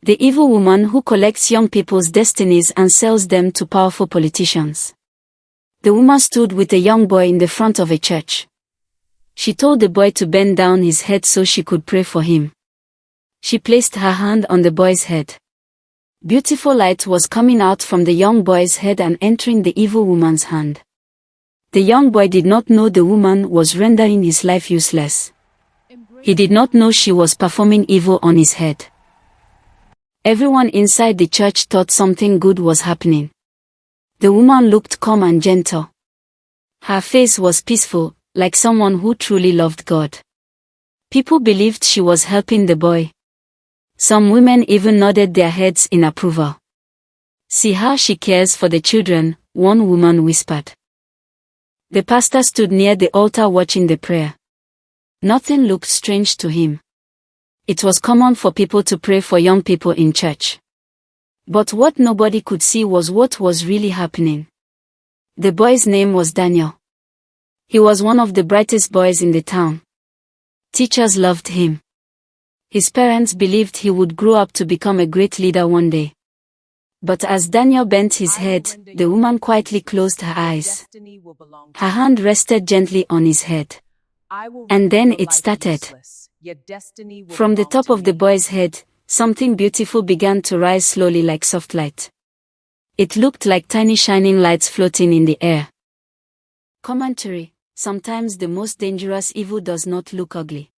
The evil woman who collects young people's destinies and sells them to powerful politicians. The woman stood with a young boy in the front of a church. She told the boy to bend down his head so she could pray for him. She placed her hand on the boy's head. Beautiful light was coming out from the young boy's head and entering the evil woman's hand. The young boy did not know the woman was rendering his life useless. He did not know she was performing evil on his head. Everyone inside the church thought something good was happening. The woman looked calm and gentle. Her face was peaceful, like someone who truly loved God. People believed she was helping the boy. Some women even nodded their heads in approval. "See how she cares for the children," one woman whispered. The pastor stood near the altar watching the prayer. Nothing looked strange to him. It was common for people to pray for young people in church. But what nobody could see was what was really happening. The boy's name was Daniel. He was one of the brightest boys in the town. Teachers loved him. His parents believed he would grow up to become a great leader one day. But as Daniel bent his head, the woman quietly closed her eyes. Her hand rested gently on his head. And then it started. From the top of the boy's head, something beautiful began to rise slowly like soft light. It looked like tiny shining lights floating in the air. Commentary: sometimes the most dangerous evil does not look ugly.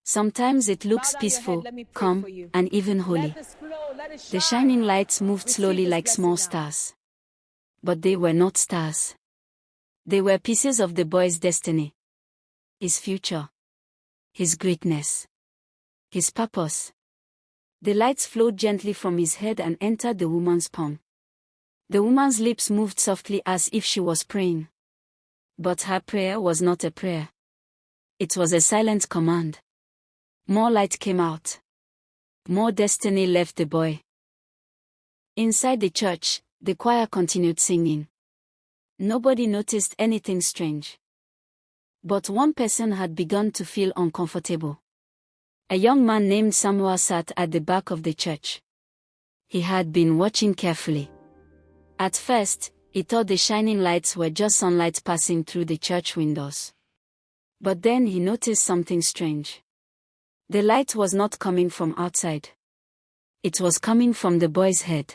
Sometimes it looks peaceful, calm, and even holy. The shining lights moved slowly like small stars. But they were not stars. They were pieces of the boy's destiny. His future. His greatness. His purpose. The lights flowed gently from his head and entered the woman's palm. The woman's lips moved softly as if she was praying. But her prayer was not a prayer. It was a silent command. More light came out. More destiny left the boy. Inside the church, the choir continued singing. Nobody noticed anything strange. But one person had begun to feel uncomfortable. A young man named 𝗵𝗲 sat at the back of the church. He had been watching carefully. At first, he thought the shining lights were just sunlight passing through the church windows. But then he noticed something strange. The light was not coming from outside. It was coming from the boy's head.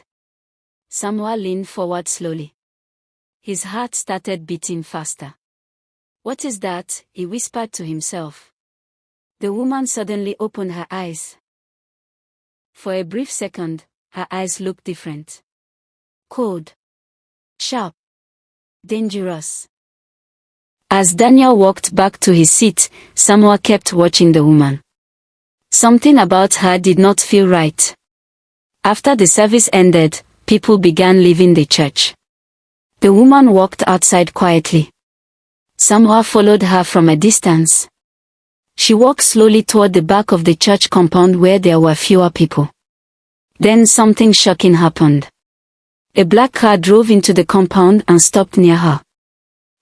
𝗵𝗲 leaned forward slowly. His heart started beating faster. "What is that?" he whispered to himself. The woman suddenly opened her eyes. For a brief second, her eyes looked different. Cold. Sharp. Dangerous. As Daniel walked back to his seat, 𝗵𝗲 kept watching the woman. Something about her did not feel right. After the service ended, people began leaving the church. The woman walked outside quietly. 𝗵𝗲 followed her from a distance. She walked slowly toward the back of the church compound where there were fewer people. Then something shocking happened. A black car drove into the compound and stopped near her.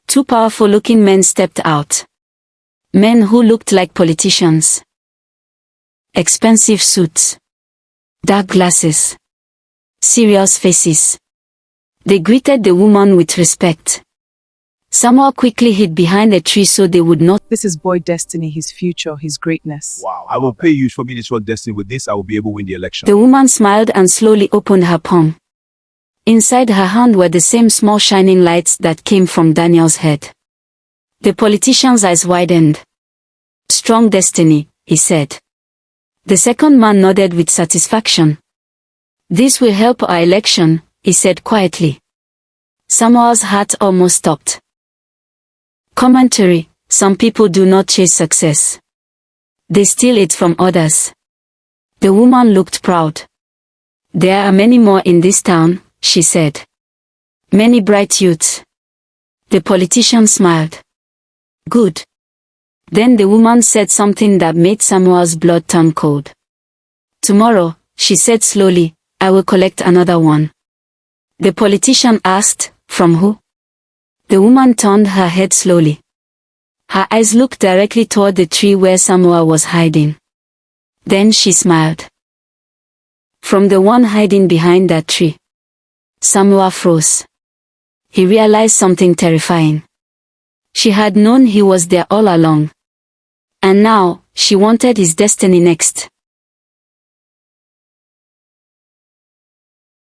Two powerful-looking men stepped out. Men who looked like politicians. Expensive suits. Dark glasses. Serious faces. They greeted the woman with respect. 𝗵𝗲 quickly hid behind a tree so they would not. "This is boy destiny, his future, his greatness." Wow, I will pay you for me this destiny. With this, I will be able to win the election. The woman smiled and slowly opened her palm. Inside her hand were the same small shining lights that came from Daniel's head. The politician's eyes widened. "Strong destiny," he said. The second man nodded with satisfaction. "This will help our election," he said quietly. 𝗵𝗲's heart almost stopped. Commentary: some people do not chase success. They steal it from others. The woman looked proud. "There are many more in this town," she said. "Many bright youths." The politician smiled. "Good." Then the woman said something that made 𝗵𝗲's blood turn cold. "Tomorrow," she said slowly, "I will collect another one." The politician asked, "From who?" The woman turned her head slowly. Her eyes looked directly toward the tree where 𝗵𝗲 was hiding. Then she smiled. From the one hiding behind that tree. 𝗂𝗵𝗲 froze. He realized something terrifying. She had known he was there all along. And now, she wanted his destiny next.